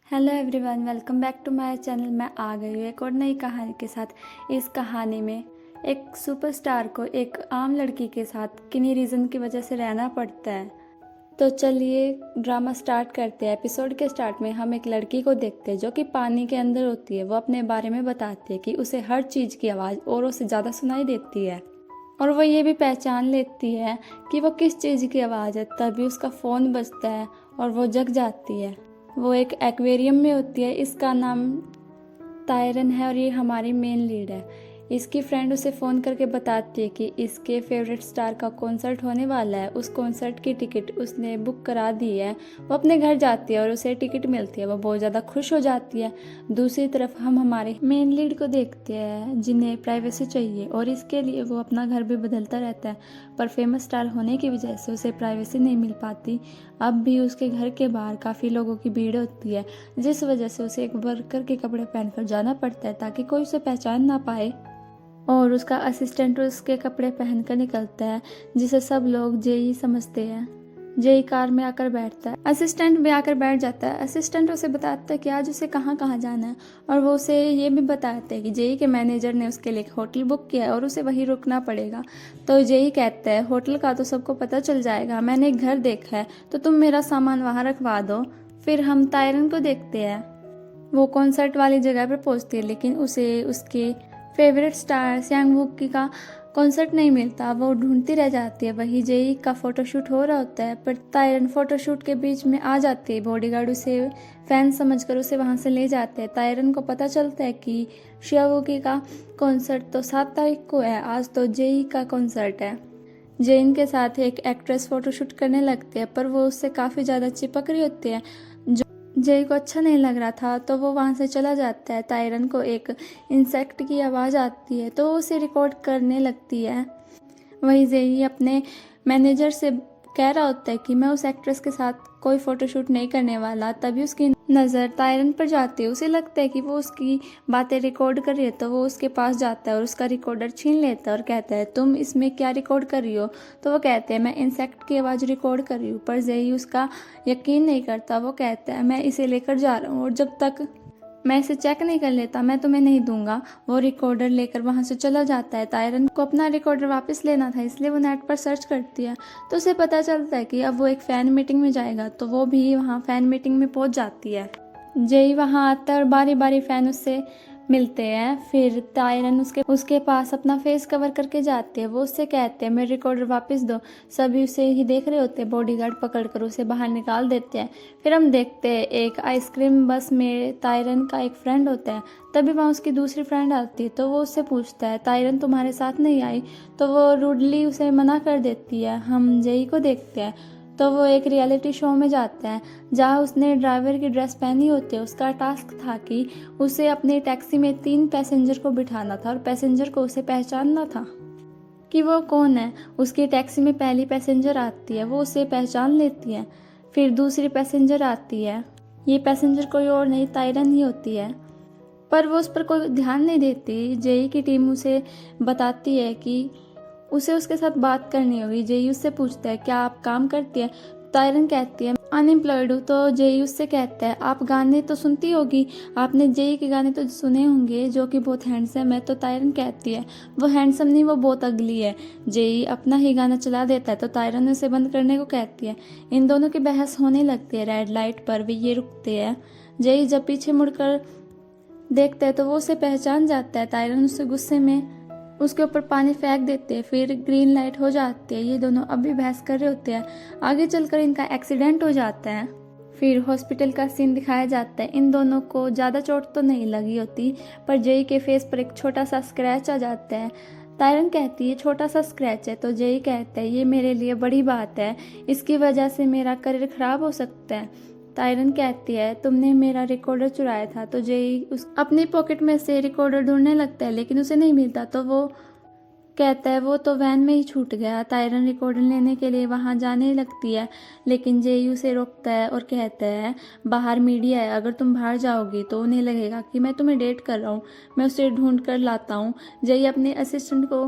Hello everyone, welcome back to my channel. मैं आ गई हूँ एक और नई कहानी के साथ। इस कहानी में एक सुपरस्टार को एक आम लड़की के साथ किन्हीं रीज़न की वजह से रहना पड़ता है। तो चलिए ड्रामा स्टार्ट करते हैं। एपिसोड के स्टार्ट में हम एक लड़की को देखते हैं जो कि पानी के अंदर होती है। वो अपने बारे में बताती है कि उसे हर चीज़ की आवाज़ औरों से ज़्यादा सुनाई देती है और वो ये भी पहचान लेती है कि वो किस चीज़ की आवाज़ है। तभी उसका फ़ोन बजता है और वो जग जाती है। वो एक एक्वेरियम में होती है। इसका नाम तायरन है और ये हमारी मेन लीड है। इसकी फ्रेंड उसे फ़ोन करके बताती है कि इसके फेवरेट स्टार का कॉन्सर्ट होने वाला है। उस कॉन्सर्ट की टिकट उसने बुक करा दी है। वो अपने घर जाती है और उसे टिकट मिलती है। वो बहुत ज़्यादा खुश हो जाती है। दूसरी तरफ हम हमारे मेन लीड को देखते हैं जिन्हें प्राइवेसी चाहिए और इसके लिए वो अपना घर भी बदलता रहता है, पर फेमस स्टार होने की वजह से उसे प्राइवेसी नहीं मिल पाती। अब भी उसके घर के बाहर काफ़ी लोगों की भीड़ होती है, जिस वजह से उसे एक वर्कर के कपड़े पहनकर जाना पड़ता है ताकि कोई उसे पहचान ना पाए। और उसका असिस्टेंट उसके कपड़े पहनकर निकलता है, जिसे सब लोग जेई समझते हैं। जेई कार में आकर बैठता है। असिस्टेंट भी आकर बैठ जाता है। असिस्टेंट उसे बताता है कि आज उसे कहाँ कहाँ जाना है और वो उसे ये भी बताते हैं कि जेई के मैनेजर ने उसके लिए एक होटल बुक किया है और उसे वहीं रुकना पड़ेगा। तो जेई कहता है होटल का तो सबको पता चल जाएगा, मैंने एक घर देखा है, तो तुम मेरा सामान वहाँ रखवा दो। फिर हम तायरन को देखते हैं। वो कॉन्सर्ट वाली जगह पर पहुँचती है, लेकिन उसे उसके फेवरेट स्टार सैंगवूक का कॉन्सर्ट नहीं मिलता। वो ढूंढती रह जाती है। वही जेई का फोटोशूट हो रहा होता है, पर तायरन फोटोशूट के बीच में आ जाती है। बॉडीगार्ड उसे फैन समझकर उसे वहां से ले जाते हैं। तायरन को पता चलता है कि शियावुकी का कॉन्सर्ट तो 7 तारीख को है, आज तो जेई का कॉन्सर्ट है। जेइन के साथ एक एक्ट्रेस फोटोशूट करने लगती है, पर वो उससे काफ़ी ज़्यादा चिपक रही होती है। जेई को अच्छा नहीं लग रहा था तो वो वहाँ से चला जाता है। तायरन को एक इंसेक्ट की आवाज़ आती है तो वो उसे रिकॉर्ड करने लगती है। वही जेई अपने मैनेजर से कह रहा होता है कि मैं उस एक्ट्रेस के साथ कोई फ़ोटोशूट नहीं करने वाला। तभी उसकी नज़र तायरन पर जाती है। उसे लगता है कि वो उसकी बातें रिकॉर्ड कर रही है, तो वो उसके पास जाता है और उसका रिकॉर्डर छीन लेता है और कहता है तुम इसमें क्या रिकॉर्ड कर रही हो। तो वो कहते हैं मैं इंसेक्ट की आवाज़ रिकॉर्ड कर रही हूँ, पर जेई उसका यकीन नहीं करता। वो कहता है मैं इसे लेकर जा रहा हूँ और जब तक मैं इसे चेक नहीं कर लेता मैं तुम्हें नहीं दूंगा। वो रिकॉर्डर लेकर वहां से चला जाता है। तायरन को अपना रिकॉर्डर वापस लेना था, इसलिए वो नेट पर सर्च करती है तो उसे पता चलता है कि अब वो एक फ़ैन मीटिंग में जाएगा। तो वो भी वहाँ फ़ैन मीटिंग में पहुँच जाती है। जेई वहाँ आता है और बारी बारी फ़ैन उससे मिलते हैं। फिर तायरन उसके पास अपना फेस कवर करके जाते हैं। वो उससे कहते हैं मेरे रिकॉर्डर वापस दो। सभी उसे ही देख रहे होते हैं। बॉडीगार्ड पकड़कर उसे बाहर निकाल देते हैं। फिर हम देखते हैं एक आइसक्रीम बस में तायरन का एक फ्रेंड होता है। तभी वहाँ उसकी दूसरी फ्रेंड आती है तो वो उससे पूछता है तायरन तुम्हारे साथ नहीं आई। तो वो रूडली उसे मना कर देती है। हम जेई को देखते हैं तो वो एक रियलिटी शो में जाता है जहाँ उसने ड्राइवर की ड्रेस पहनी होती है। उसका टास्क था कि उसे अपनी टैक्सी में 3 पैसेंजर को बिठाना था और पैसेंजर को उसे पहचानना था कि वो कौन है। उसकी टैक्सी में पहली पैसेंजर आती है, वो उसे पहचान लेती है। फिर दूसरी पैसेंजर आती है। ये पैसेंजर कोई और नहीं तायरन ही होती है, पर वो उस पर कोई ध्यान नहीं देती। जेई की टीम उसे बताती है कि उसे उसके साथ बात करनी होगी। जेई उससे पूछता है क्या आप काम करती है। तायरन कहती है अनएम्प्लॉयड हूँ। तो जेई उससे कहता है आप गाने तो सुनती होगी, आपने जेई के गाने तो सुने होंगे जो कि बहुत हैंडसम है। तो तायरन कहती है वो हैंडसम नहीं, वो बहुत अगली है। जेई अपना ही गाना चला देता है तो तायरन उसे बंद करने को कहती है। इन दोनों की बहस होने लगती है। रेड लाइट पर वे ये रुकते हैं। जेई जब पीछे मुड़कर देखता है तो वो उसे पहचान जाता है। तायरन उससे गुस्से में उसके ऊपर पानी फेंक देते हैं। फिर ग्रीन लाइट हो जाती है। ये दोनों अभी बहस कर रहे होते हैं। आगे चलकर इनका एक्सीडेंट हो जाता है। फिर हॉस्पिटल का सीन दिखाया जाता है। इन दोनों को ज़्यादा चोट तो नहीं लगी होती, पर जेई के फेस पर एक छोटा सा स्क्रैच आ जाता है। तायरन कहती है छोटा सा स्क्रैच है, तो जेई कहता है ये मेरे लिए बड़ी बात है, इसकी वजह से मेरा करियर खराब हो सकता है। तायरन कहती है तुमने मेरा रिकॉर्डर चुराया था। तो जेई उस अपनी पॉकेट में से रिकॉर्डर ढूंढने लगता है, लेकिन उसे नहीं मिलता। तो वो कहता है वो तो वैन में ही छूट गया। तायरन रिकॉर्डर लेने के लिए वहां जाने लगती है, लेकिन जेई उसे रोकता है और कहता है बाहर मीडिया है, अगर तुम बाहर जाओगी तो उन्हें लगेगा कि मैं तुम्हें डेट कर रहा हूँ, मैं उसे ढूंढ कर लाता हूँ। जेई अपने असिस्टेंट को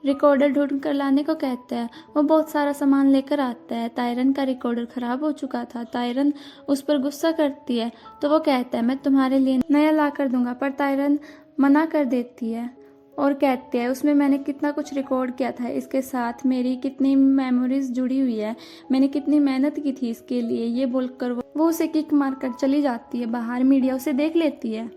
रिकॉर्डर ढूंढ कर लाने को कहता है। वो बहुत सारा सामान लेकर आता है। तायरन का रिकॉर्डर ख़राब हो चुका था। तायरन उस पर गुस्सा करती है तो वो कहता है मैं तुम्हारे लिए नया ला कर दूंगा, पर तायरन मना कर देती है और कहती है उसमें मैंने कितना कुछ रिकॉर्ड किया था, इसके साथ मेरी कितनी मेमोरीज जुड़ी हुई है, मैंने कितनी मेहनत की थी इसके लिए। ये बोलकर वो उसे किक मार कर चली जाती है बाहर। मीडिया उसे देख लेती है।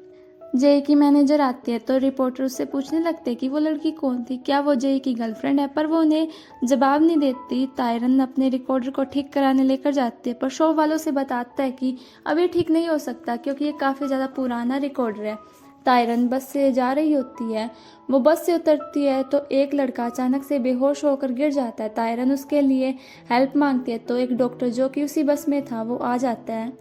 जेई की मैनेजर आती है तो रिपोर्टर उससे पूछने लगते हैं कि वो लड़की कौन थी, क्या वो जेई की गर्लफ्रेंड है, पर वो उन्हें जवाब नहीं देती। तायरन अपने रिकॉर्डर को ठीक कराने लेकर जाती है पर शो वालों से बताता है कि अभी ठीक नहीं हो सकता क्योंकि ये काफ़ी ज़्यादा पुराना रिकॉर्डर है। तायरन बस से जा रही होती है। वो बस से उतरती है तो एक लड़का अचानक से बेहोश होकर गिर जाता है। तायरन उसके लिए हेल्प मांगती है तो एक डॉक्टर जो कि उसी बस में था वो आ जाता है।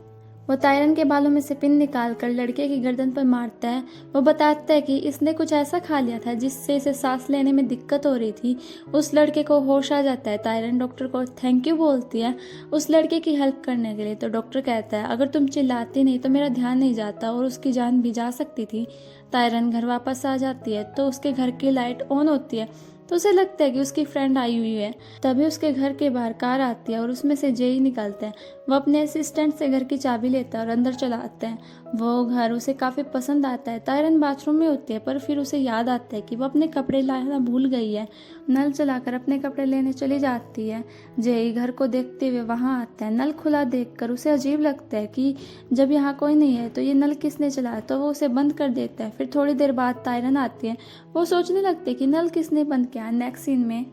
वो तायरन के बालों में से पिन निकाल कर लड़के की गर्दन पर मारता है। वो बताता है कि इसने कुछ ऐसा खा लिया था जिससे इसे सांस लेने में दिक्कत हो रही थी। उस लड़के को होश आ जाता है। तायरन डॉक्टर को थैंक यू बोलती है उस लड़के की हेल्प करने के लिए। तो डॉक्टर कहता है अगर तुम चिल्लाती नहीं तो मेरा ध्यान नहीं जाता और उसकी जान भी जा सकती थी। तायरन घर वापस आ जाती है तो उसके घर की लाइट ऑन होती है तो उसे लगता है कि उसकी फ्रेंड आई हुई है। तभी उसके घर के बाहर कार आती है और उसमें से जेई निकलता है। वो अपने असिस्टेंट से घर की चाबी लेता है और अंदर चला आता है। वो घर उसे काफ़ी पसंद आता है। तायरन बाथरूम में होती है पर फिर उसे याद आता है कि वो अपने कपड़े लाना भूल गई है। नल चलाकर अपने कपड़े लेने चली जाती है। जेई घर को देखते हुए वहाँ आता है। नल खुला देखकर उसे अजीब लगता है कि जब यहाँ कोई नहीं है तो ये नल किसने चलाया, तो वो उसे बंद कर देता है। फिर थोड़ी देर बाद तायरन आती है। वो सोचने लगते हैं कि नल किसने बंद किया। नेक्स्ट सीन में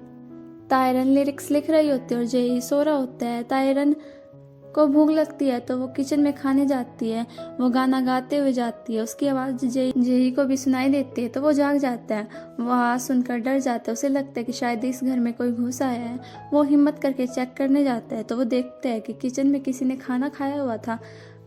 तायरन लिरिक्स लिख रही होती है और जेई सो रहा होता है। तायरन को भूख लगती है तो वो किचन में खाने जाती है। वो गाना गाते हुए जाती है। उसकी आवाज़ जेई को भी सुनाई देती है तो वो जाग जाता है। वो आवाज़ सुनकर डर जाता है। उसे लगता है कि शायद इस घर में कोई घुस आया है। वो हिम्मत करके चेक करने जाता है तो वो देखता है कि किचन में किसी ने खाना खाया हुआ था।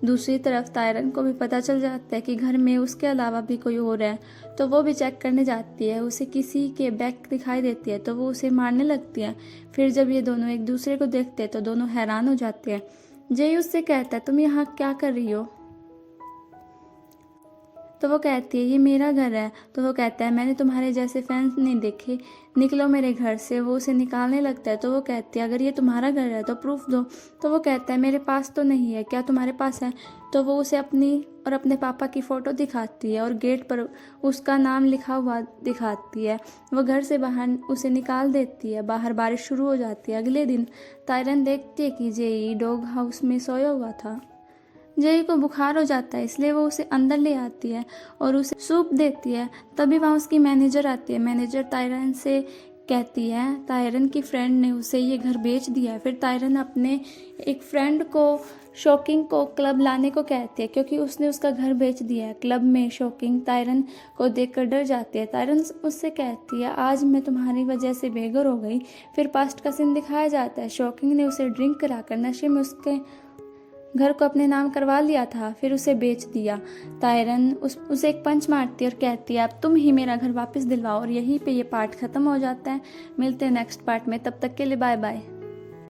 दूसरी तरफ तायरन को भी पता चल जाता है कि घर में उसके अलावा भी कोई और है तो वो भी चेक करने जाती है। उसे किसी के बैग दिखाई देती है तो वो उसे मारने लगती है। फिर जब ये दोनों एक दूसरे को देखते हैं तो दोनों हैरान हो जाते हैं। जेई उससे कहता है तुम यहाँ क्या कर रही हो, तो वो कहती है ये मेरा घर है। तो वो कहता है मैंने तुम्हारे जैसे फैंस नहीं देखे, निकलो मेरे घर से। वो उसे निकालने लगता है तो वो कहती है अगर ये तुम्हारा घर है तो प्रूफ दो। तो वो कहता है मेरे पास तो नहीं है, क्या तुम्हारे पास है। तो वो उसे अपनी और अपने पापा की फ़ोटो दिखाती है और गेट पर उसका नाम लिखा हुआ दिखाती है। वो घर से बाहर उसे निकाल देती है। बाहर बारिश शुरू हो जाती है। अगले दिन तायरन देखती है कि जेई डॉग हाउस में सोया हुआ था। जेई को बुखार हो जाता है इसलिए वो उसे अंदर ले आती है और उसे सूप देती है। तभी वहाँ उसकी मैनेजर आती है। मैनेजर तायरन से कहती है तायरन की फ्रेंड ने उसे ये घर बेच दिया है। फिर तायरन अपने एक फ्रेंड को शॉकिंग को क्लब लाने को कहती है क्योंकि उसने उसका घर बेच दिया है। क्लब में शॉकिंग तायरन को देखकर डर जाती है। तायरन उससे कहती है आज मैं तुम्हारी वजह से बेघर हो गई। फिर पास्ट का सीन दिखाया जाता है। शॉकिंग ने उसे ड्रिंक कराकर नशे में उसके घर को अपने नाम करवा लिया था, फिर उसे बेच दिया। तायरन उसे एक पंच मारती है और कहती है अब तुम ही मेरा घर वापस दिलवाओ। और यहीं पे ये पार्ट ख़त्म हो जाता है। मिलते हैं नेक्स्ट पार्ट में, तब तक के लिए बाय बाय।